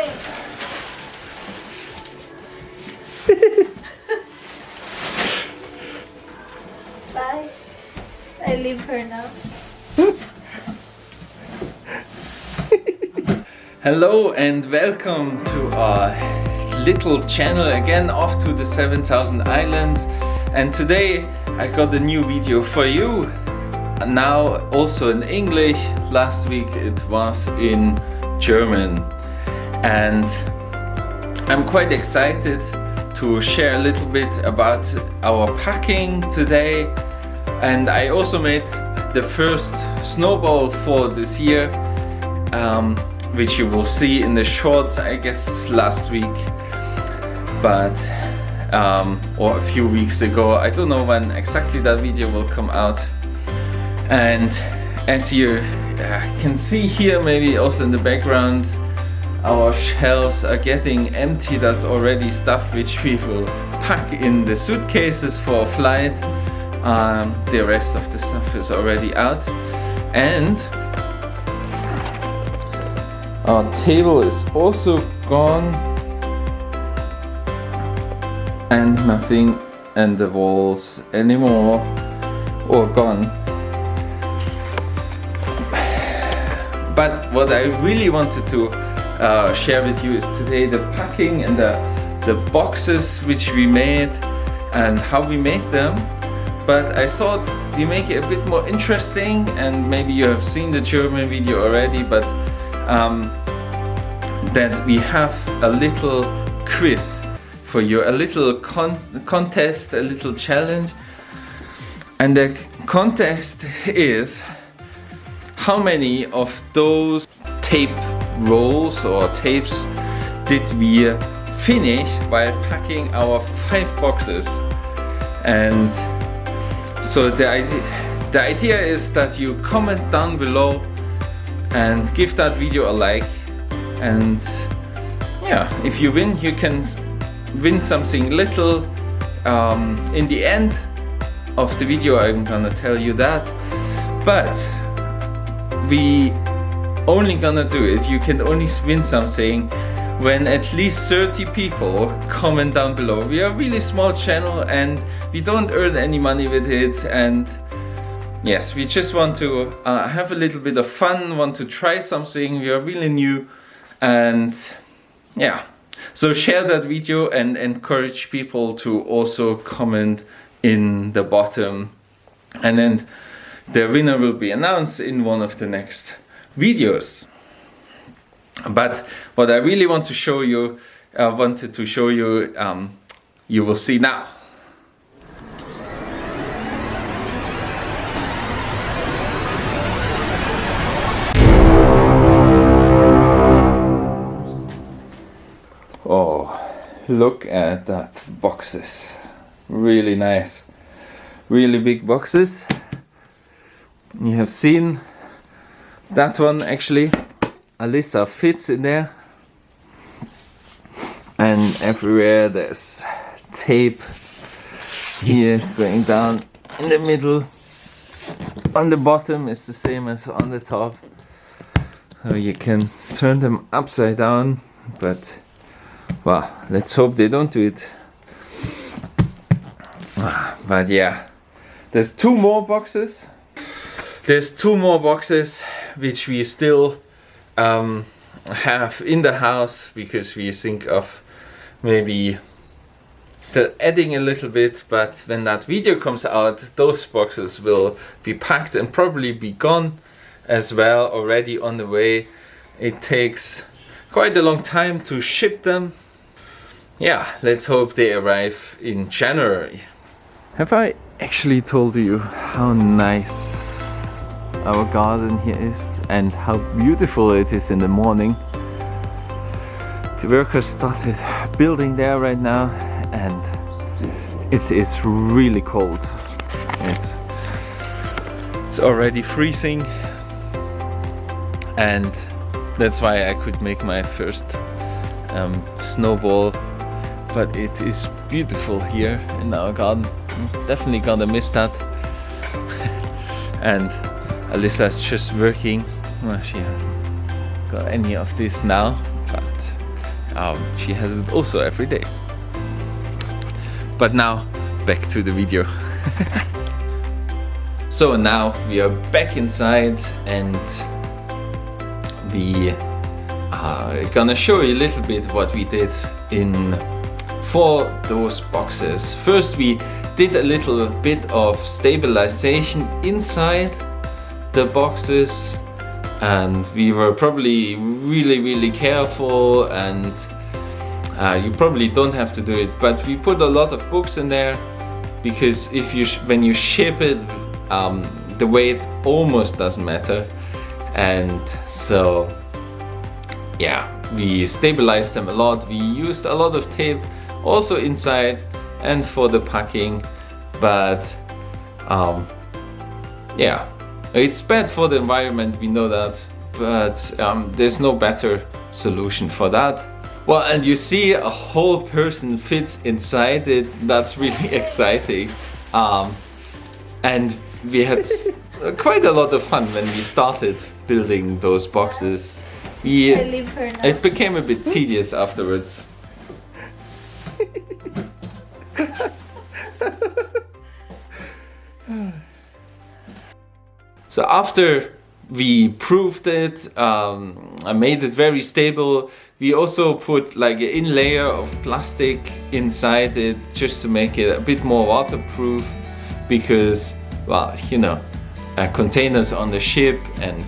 Hey. Bye. I leave her now. Hello and welcome to our little channel again, off to the 7,000 islands. And today I got a new video for you. Now also in English. Last week it was in German. And I'm quite excited to share a little bit about our packing today. And I also made the first snowball for this year, which you will see in the shorts, I guess last week, but or a few weeks ago. I don't know when exactly that video will come out. And as you can see here, maybe also in the background, our shelves are getting empty. That's already stuff which we will pack in the suitcases for a flight. The rest of the stuff is already out, and our table is also gone, and nothing in the walls anymore, or gone. But what I really wanted to share with you is today the packing and the boxes which we made and how we made them. But I thought we make it a bit more interesting, and maybe you have seen the German video already, but that we have a little quiz for you, a little contest, a little challenge. And the contest is how many of those tape rolls or tapes did we finish while packing our 5 boxes. And so the idea is that you comment down below and give that video a like, and yeah, if you win, you can win something little. In the end of the video I'm gonna tell you that, but we only gonna do it, you can only win something when at least 30 people comment down below. We are a really small channel and we don't earn any money with it, and yes, we just want to have a little bit of fun, want to try something. We are really new, and yeah, so share that video and encourage people to also comment in the bottom, and then the winner will be announced in one of the next videos. But what I really want to show you, wanted to show you, you will see now. Oh, look at that boxes. Really nice. Really big boxes. You have seen that one actually. Alyssa fits in there, and everywhere there's tape here going down in the middle. On the bottom is the same as on the top, so you can turn them upside down, but well, let's hope they don't do it. But yeah, there's 2 more boxes. There's 2 more boxes which we still have in the house, because we think of maybe still adding a little bit. But when that video comes out, those boxes will be packed and probably be gone as well, already on the way. It takes quite a long time to ship them. Yeah, let's hope they arrive in January. Have I actually told you how nice our garden here is and how beautiful it is in the morning? The workers started building there right now, and it is really cold. It's already freezing, and that's why I could make my first snowball. But it is beautiful here in our garden. I'm definitely gonna miss that. And Alyssa's just working. Well, she hasn't got any of this now, but she has it also every day. But now back to the video. So now we are back inside, and we are gonna show you a little bit what we did for those boxes. First, we did a little bit of stabilization inside the boxes, and we were probably really careful, and you probably don't have to do it, but we put a lot of books in there, because when you ship it, the weight almost doesn't matter. And so yeah, we stabilized them a lot. We used a lot of tape also inside and for the packing, but yeah, it's bad for the environment, we know that, but there's no better solution for that. Well, and you see a whole person fits inside it. That's really exciting. And we had quite a lot of fun when we started building those boxes. I leave her now. It became a bit tedious afterwards. So after we proved it, I made it very stable. We also put like an in layer of plastic inside it just to make it a bit more waterproof, because, well, you know, containers on the ship, and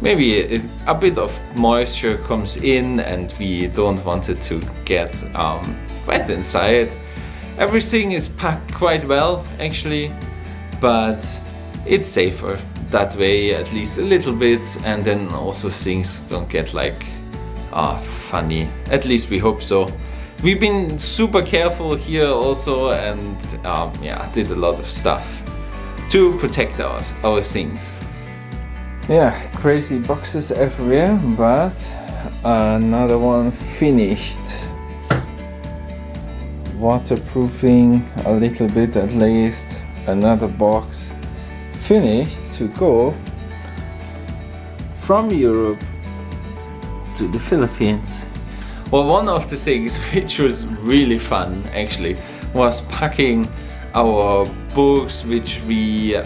maybe a bit of moisture comes in, and we don't want it to get wet inside. Everything is packed quite well actually, but it's safer that way, at least a little bit, and then also things don't get like funny. At least we hope so. We've been super careful here also, and yeah, did a lot of stuff to protect our things. Yeah, crazy boxes everywhere, but another one finished. Waterproofing a little bit at least. Another box finished to go from Europe to the Philippines. Well, one of the things which was really fun actually was packing our books which we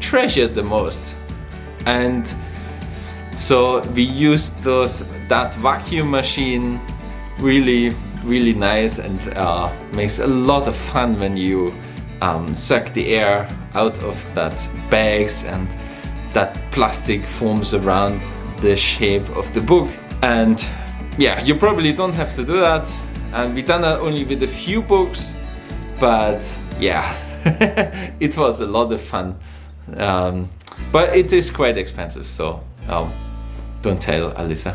treasured the most. And so we used that vacuum machine, really nice, and makes a lot of fun when you suck the air out of that bags, and that plastic forms around the shape of the book. And yeah, you probably don't have to do that, and we done that only with a few books, but yeah, it was a lot of fun. But it is quite expensive, so don't tell Alyssa.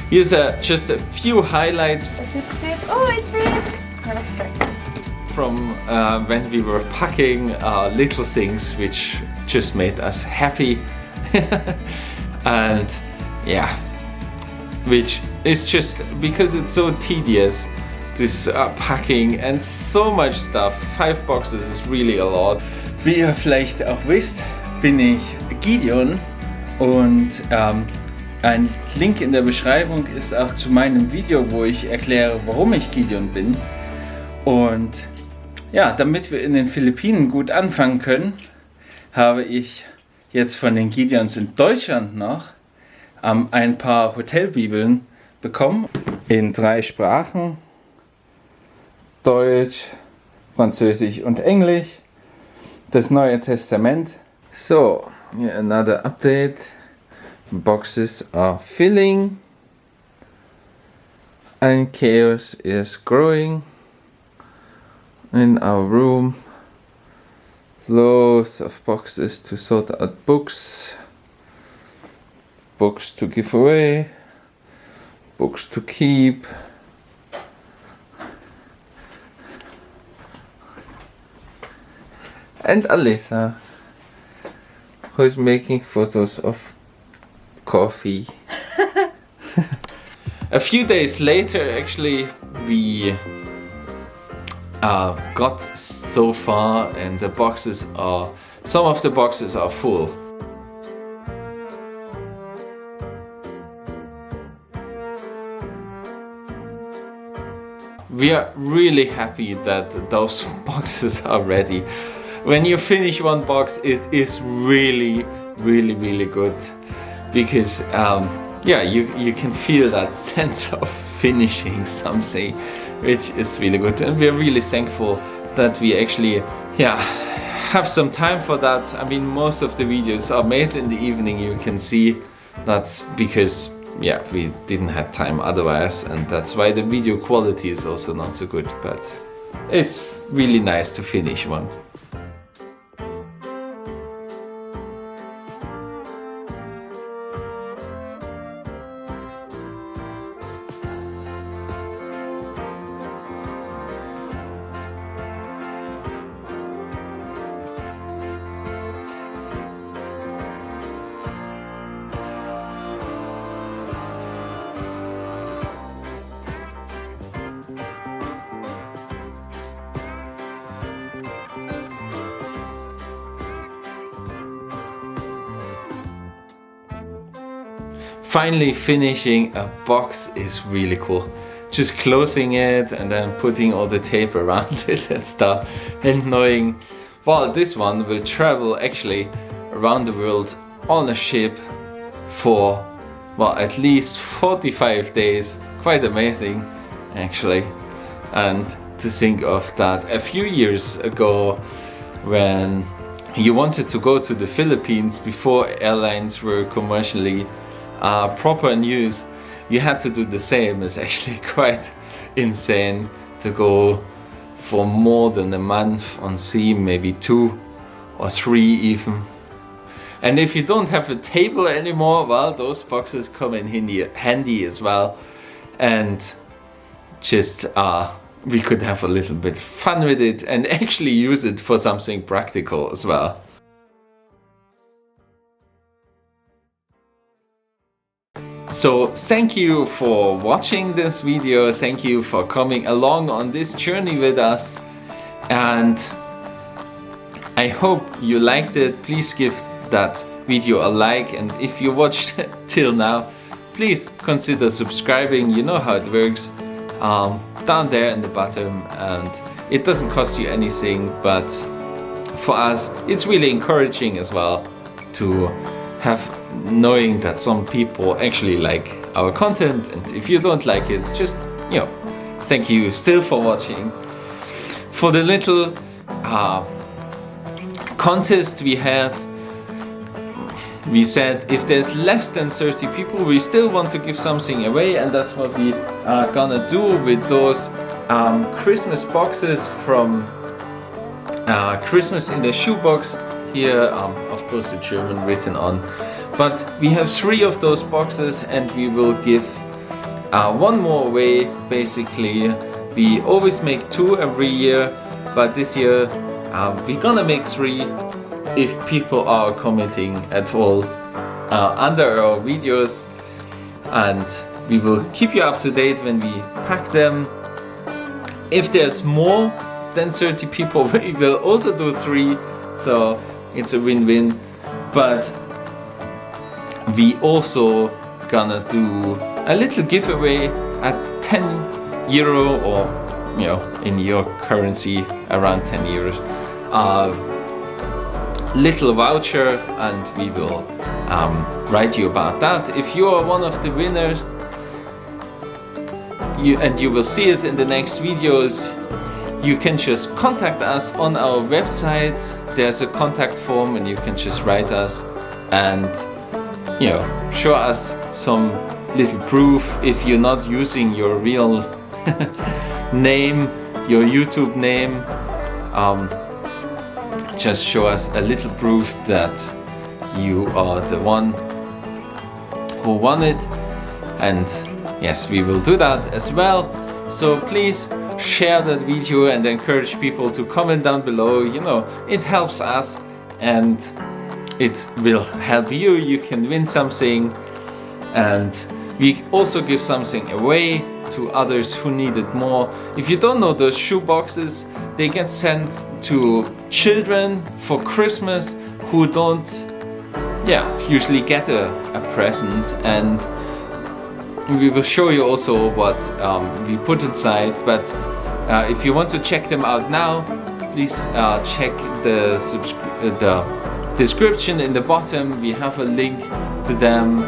Here's just a few highlights. Does it fit? Oh, it fits! Perfect. From when we were packing little things which just made us happy. And yeah, which is just because it's so tedious, this packing and so much stuff. 5 boxes is really a lot. Wie ihr vielleicht auch wisst, bin ich Gideon, und ein Link in der Beschreibung ist auch zu meinem Video, wo ich erkläre, warum ich Gideon bin. Und ja, damit wir in den Philippinen gut anfangen können, habe ich jetzt von den Gideons in Deutschland noch ein paar Hotelbibeln bekommen. In 3 Sprachen: Deutsch, Französisch und Englisch. Das Neue Testament. So, here another update. Boxes are filling and chaos is growing in our room. Loads of boxes to sort out, books to give away, books to keep. And Alyssa, who is making photos of coffee. A few days later, actually, we got so far, and the boxes are, some of the boxes are full. We are really happy that those boxes are ready. When you finish one box, it is really good, because yeah, you can feel that sense of finishing something, which is really good, and we're really thankful that we actually have some time for that. I mean, most of the videos are made in the evening. You can see that's because we didn't have time otherwise, and that's why the video quality is also not so good, but it's really nice to finish one. Finally finishing a box is really cool. Just closing it and then putting all the tape around it and stuff, and knowing, well, this one will travel actually around the world on a ship for, well, at least 45 days. Quite amazing, actually. And to think of that a few years ago, when you wanted to go to the Philippines before airlines were commercially proper in use, you had to do the same. It's actually quite insane to go for more than a month on sea, maybe 2 or 3 even. And if you don't have a table anymore, well, those boxes come in handy as well. And just we could have a little bit fun with it and actually use it for something practical as well. So thank you for watching this video, thank you for coming along on this journey with us, and I hope you liked it. Please give that video a like, and if you watched till now, please consider subscribing. You know how it works, down there in the bottom, and it doesn't cost you anything, but for us it's really encouraging as well to have knowing that some people actually like our content. And if you don't like it, just, you know, thank you still for watching. For the little contest we have, we said if there's less than 30 people, we still want to give something away, and that's what we are gonna do with those Christmas boxes from Christmas in the Shoebox. Here, of course, the German written on. But we have 3 of those boxes, and we will give 1 more away. Basically, we always make 2 every year, but this year we're gonna make 3 if people are commenting at all under our videos, and we will keep you up to date when we pack them. If there's more than 30 people, we will also do 3, so it's a win-win. But we also gonna do a little giveaway at 10 euro, or, you know, in your currency around 10 euros, little voucher, and we will write you about that. If you are one of the winners, you will see it in the next videos, you can just contact us on our website. There's a contact form, and you can just write us and, you know, show us some little proof. If you're not using your real name, your YouTube name, just show us a little proof that you are the one who won it, and yes, we will do that as well. So please share that video and encourage people to comment down below. You know, it helps us and it will help you. You can win something, and we also give something away to others who need it more. If you don't know, those shoe boxes, they get sent to children for Christmas who don't usually get a present, and we will show you also what we put inside. But if you want to check them out now, please check the description in the bottom. We have a link to them.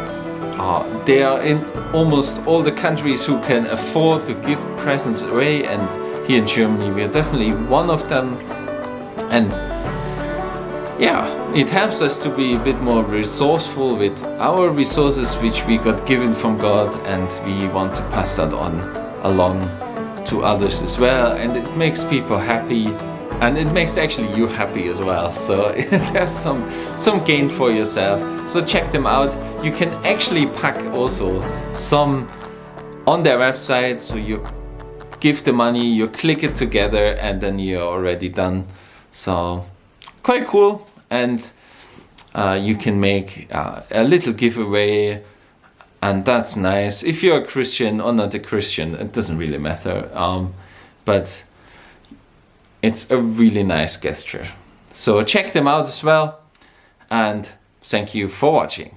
They are in almost all the countries who can afford to give presents away, and here in Germany we are definitely one of them. And it helps us to be a bit more resourceful with our resources which we got given from God, and we want to pass that on along to others as well, and it makes people happy, and it makes actually you happy as well. So there's some gain for yourself. So check them out. You can actually pack also some on their website, so you give the money, you click it together, and then you're already done. So quite cool. And you can make a little giveaway, and that's nice. If you're a Christian or not a Christian, it doesn't really matter, but it's a really nice gesture. So check them out as well, and thank you for watching.